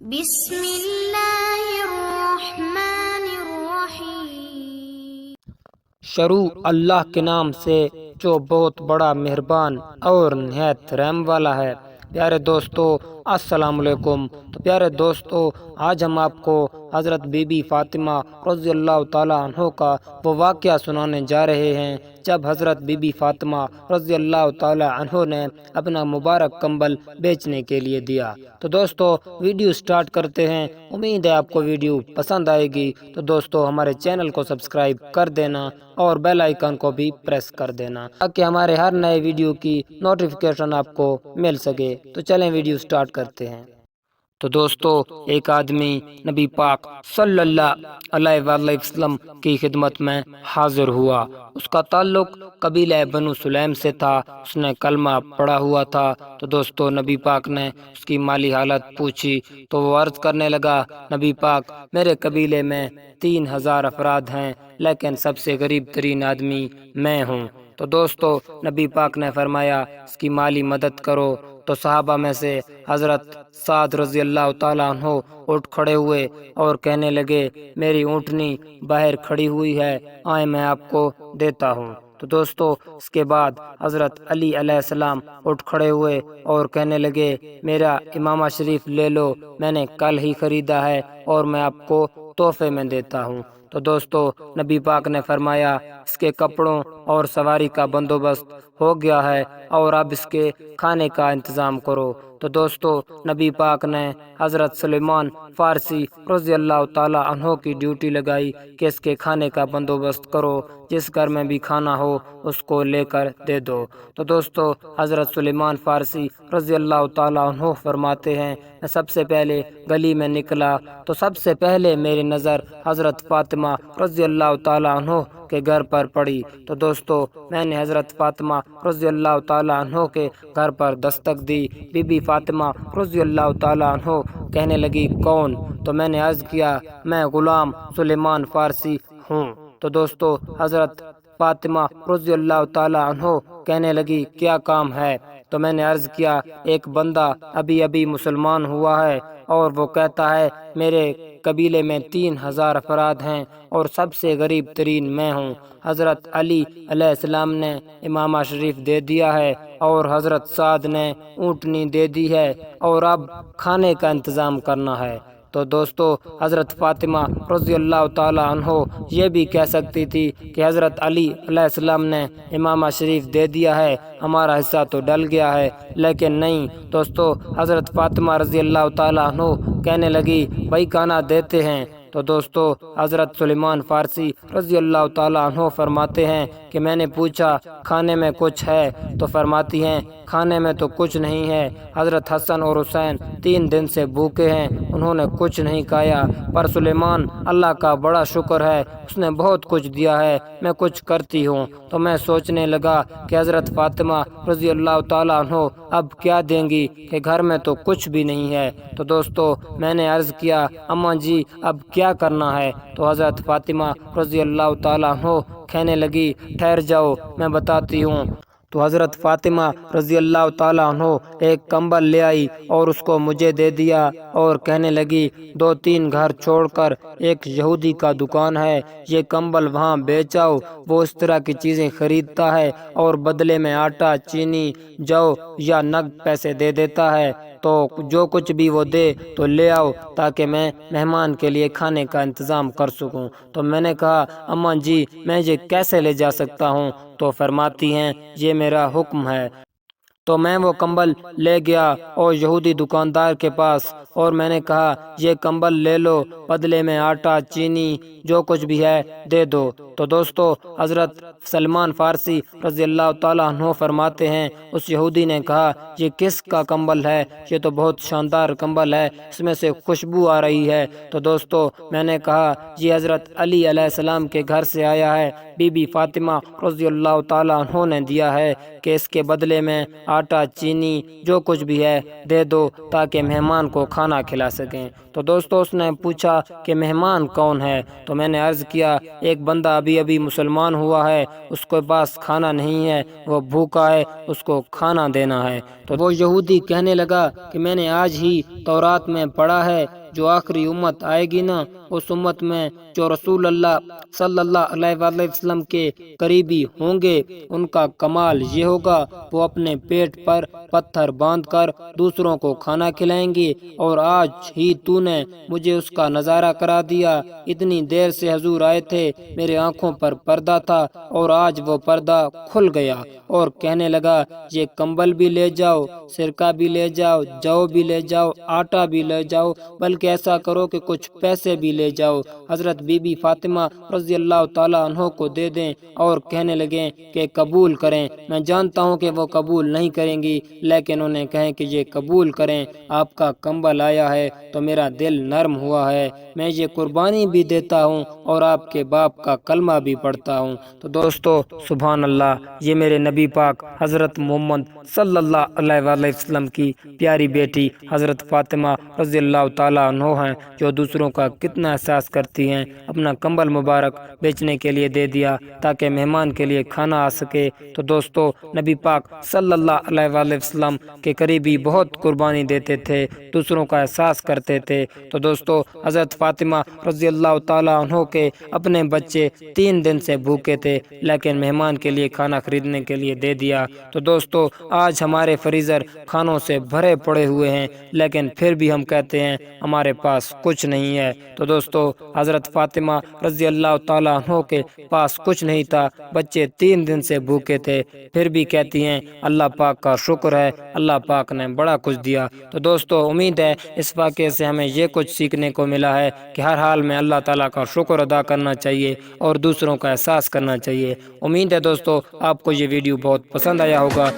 بسم اللہ الرحمن الرحیم۔ شروع اللہ کے نام سے جو بہت بڑا مہربان اور نہایت رحم والا ہے۔ پیارے دوستو السلام علیکم۔ تو پیارے دوستو آج ہم آپ کو حضرت بی بی فاطمہ رضی اللہ تعالیٰ عنہ کا وہ واقعہ سنانے جا رہے ہیں جب حضرت بی بی فاطمہ رضی اللہ تعالیٰ عنہ نے اپنا مبارک کمبل بیچنے کے لیے دیا۔ تو دوستو ویڈیو سٹارٹ کرتے ہیں۔ امید ہے آپ کو ویڈیو پسند آئے گی۔ تو دوستو ہمارے چینل کو سبسکرائب کر دینا اور بیل آئیکن کو بھی پریس کر دینا تاکہ ہمارے ہر نئے ویڈیو کی نوٹیفیکیشن آپ کو مل سکے۔ تو چلیں ویڈیو سٹارٹ کرتے ہیں۔ تو دوستو ایک آدمی نبی پاک صلی اللہ علیہ وآلہ وسلم کی خدمت میں حاضر ہوا۔ اس کا تعلق قبیلہ بنو سلیم سے تھا۔ اس نے کلمہ پڑھا ہوا تھا۔ تو دوستو نبی پاک نے اس کی مالی حالت پوچھی تو وہ عرض کرنے لگا، نبی پاک میرے قبیلے میں 3000 افراد ہیں لیکن سب سے غریب ترین آدمی میں ہوں۔ تو دوستو نبی پاک نے فرمایا اس کی مالی مدد کرو۔ تو صحابہ میں سے حضرت سعد رضی اللہ تعالیٰ عنہ اٹھ کھڑے ہوئے اور کہنے لگے، میری اونٹنی باہر کھڑی ہوئی ہے، آئیں میں آپ کو دیتا ہوں۔ تو دوستو اس کے بعد حضرت علی علیہ السلام اٹھ کھڑے ہوئے اور کہنے لگے، میرا امامہ شریف لے لو، میں نے کل ہی خریدا ہے اور میں آپ کو تحفے میں دیتا ہوں۔ تو دوستو نبی پاک نے فرمایا اس کے کپڑوں اور سواری کا بندوبست ہو گیا ہے اور اب اس کے کھانے کا انتظام کرو۔ تو دوستو نبی پاک نے حضرت سلیمان فارسی رضی اللہ تعالیٰ عنہ کی ڈیوٹی لگائی کہ اس کے کھانے کا بندوبست کرو، جس گھر میں بھی کھانا ہو اس کو لے کر دے دو۔ تو دوستو حضرت سلیمان فارسی رضی اللہ تعالیٰ عنہ فرماتے ہیں، میں سب سے پہلے گلی میں نکلا تو سب سے پہلے میری نظر حضرت فاطمہ رضی اللہ تعالیٰ عنہ کے گھر پر پڑی۔ تو دوستو میں نے حضرت فاطمہ رضی اللہ تعالیٰ عنہ کے گھر پر دستک دی۔ بی بی فاطمہ رضی اللہ تعالیٰ عنہ کہنے لگی، کون؟ تو میں نے عرض کیا، میں غلام سلیمان فارسی ہوں۔ تو دوستو حضرت فاطمہ رضی اللہ تعالیٰ عنہ کہنے لگی، کیا کام ہے؟ تو میں نے عرض کیا، ایک بندہ ابھی مسلمان ہوا ہے اور وہ کہتا ہے میرے قبیلے میں 3000 افراد ہیں اور سب سے غریب ترین میں ہوں۔ حضرت علی علیہ السلام نے امامہ شریف دے دیا ہے اور حضرت سعد نے اونٹنی دے دی ہے اور اب کھانے کا انتظام کرنا ہے۔ تو دوستو حضرت فاطمہ رضی اللہ تعالیٰ عنہ یہ بھی کہہ سکتی تھی کہ حضرت علی علیہ السلام نے امامہ شریف دے دیا ہے، ہمارا حصہ تو ڈل گیا ہے، لیکن نہیں دوستو حضرت فاطمہ رضی اللہ تعالیٰ عنہ کہنے لگی، بھائی کھانا دیتے ہیں۔ تو دوستو حضرت سلیمان فارسی رضی اللہ تعالیٰ عنہ فرماتے ہیں کہ میں نے پوچھا کھانے میں کچھ ہے؟ تو فرماتی ہیں کھانے میں تو کچھ نہیں ہے، حضرت حسن اور حسین 3 دن سے بھوکے ہیں، انہوں نے کچھ نہیں کھایا، پر سلیمان اللہ کا بڑا شکر ہے، اس نے بہت کچھ دیا ہے، میں کچھ کرتی ہوں۔ تو میں سوچنے لگا کہ حضرت فاطمہ رضی اللہ تعالیٰ عنہ اب کیا دیں گی کہ گھر میں تو کچھ بھی نہیں ہے۔ تو دوستو میں نے عرض کیا، اماں جی اب کیا کرنا ہے؟ تو حضرت فاطمہ رضی اللہ تعالیٰ عنہ کہنے لگی، ٹھہر جاؤ میں بتاتی ہوں۔ تو حضرت فاطمہ رضی اللہ تعالیٰ عنہ ایک کمبل لے آئی اور اس کو مجھے دے دیا اور کہنے لگی، 2-3 گھر چھوڑ کر ایک یہودی کا دکان ہے، یہ کمبل وہاں بیچ آؤ، وہ اس طرح کی چیزیں خریدتا ہے اور بدلے میں آٹا، چینی، جو یا نقد پیسے دے دیتا ہے، تو جو کچھ بھی وہ دے تو لے آؤ تاکہ میں مہمان کے لیے کھانے کا انتظام کر سکوں۔ تو میں نے کہا، اماں جی میں یہ کیسے لے جا سکتا ہوں؟ تو فرماتی ہیں یہ میرا حکم ہے۔ تو میں وہ کمبل لے گیا اور یہودی دکاندار کے پاس اور میں نے کہا، یہ کمبل لے لو، بدلے میں آٹا، چینی، جو کچھ بھی ہے دے دو۔ تو دوستو حضرت سلمان فارسی رضی اللہ تعالیٰ عنہ فرماتے ہیں، اس یہودی نے کہا، یہ کس کا کمبل ہے؟ یہ تو بہت شاندار کمبل ہے، اس میں سے خوشبو آ رہی ہے۔ تو دوستو میں نے کہا، یہ حضرت علی علیہ السلام کے گھر سے آیا ہے، بی بی فاطمہ رضی اللہ تعالیٰ عنہ نے دیا ہے کہ اس کے بدلے میں آٹا چینی جو کچھ بھی ہے دے دو تاکہ مہمان کو کھانا کھلا سکیں۔ تو دوستو اس نے پوچھا کہ مہمان کون ہے؟ تو میں نے عرض کیا ایک بندہ ابھی مسلمان ہوا ہے، اس کے پاس کھانا نہیں ہے، وہ بھوکا ہے، اس کو کھانا دینا ہے۔ تو وہ یہودی کہنے لگا کہ میں نے آج ہی تورات میں پڑھا ہے جو آخری امت آئے گی نا، اس امت میں جو رسول اللہ صلی اللہ علیہ وآلہ وسلم کے قریبی ہوں گے ان کا کمال یہ ہوگا وہ اپنے پیٹ پر پتھر باندھ کر دوسروں کو کھانا کھلائیں گے، اور آج ہی تو نے مجھے اس کا نظارہ کرا دیا۔ اتنی دیر سے حضور آئے تھے، میرے آنکھوں پر پردہ تھا اور آج وہ پردہ کھل گیا، اور کہنے لگا یہ کمبل بھی لے جاؤ، سرکہ بھی لے جاؤ، جو بھی لے جاؤ، آٹا بھی لے جاؤ، بلکہ ایسا کرو کہ کچھ پیسے بھی لے جاؤ، حضرت بی بی فاطمہ رضی اللہ تعالیٰ عنہ کو دے دیں، اور کہنے لگے کہ قبول کریں۔ میں جانتا ہوں کہ وہ قبول نہیں کریں گی، لیکن انہیں کہیں کہ یہ قبول کریں، آپ کا کمبل آیا ہے تو میرا دل نرم ہوا ہے، میں یہ قربانی بھی دیتا ہوں اور آپ کے باپ کا کلمہ بھی پڑھتا ہوں۔ تو دوستو سبحان اللہ، یہ میرے نبی پاک حضرت محمد صلی اللہ علیہ وآلہ وسلم کی پیاری بیٹی حضرت فاطمہ رضی اللہ تعالیٰ عنہ ہیں، جو دوسروں کا کتنا احساس کرتی ہیں۔ اپنا کمبل مبارک بیچنے کے لیے دے دیا تاکہ مہمان کے لیے کھانا آ سکے۔ تو دوستو نبی پاک صلی اللہ علیہ وآلہ وسلم کے قریبی بہت قربانی دیتے تھے، دوسروں کا احساس کرتے تھے۔ تو دوستو حضرت فاطمہ رضی اللہ تعالیٰ عنہ کے اپنے بچے 3 دن سے بھوکے تھے، لیکن مہمان کے لیے کھانا خریدنے کے لیے دے دیا۔ تو دوستو آج ہمارے فریزر کھانوں سے بھرے پڑے ہوئے ہیں، لیکن پھر بھی ہم کہتے ہیں ہمارے پاس کچھ نہیں ہے۔ تو دوستو حضرت فاطمہ رضی اللہ تعالیٰ عنہ کے پاس کچھ نہیں تھا، بچے 3 دن سے بھوکے تھے، پھر بھی کہتی ہیں اللہ پاک کا شکر ہے، اللہ پاک نے بڑا کچھ دیا۔ تو دوستو امید ہے اس واقعے سے ہمیں یہ کچھ سیکھنے کو ملا ہے کہ ہر حال میں اللہ تعالیٰ کا شکر ادا کرنا چاہیے اور دوسروں کا احساس کرنا چاہیے۔ امید ہے دوستو آپ کو یہ ویڈیو بہت پسند آیا ہوگا۔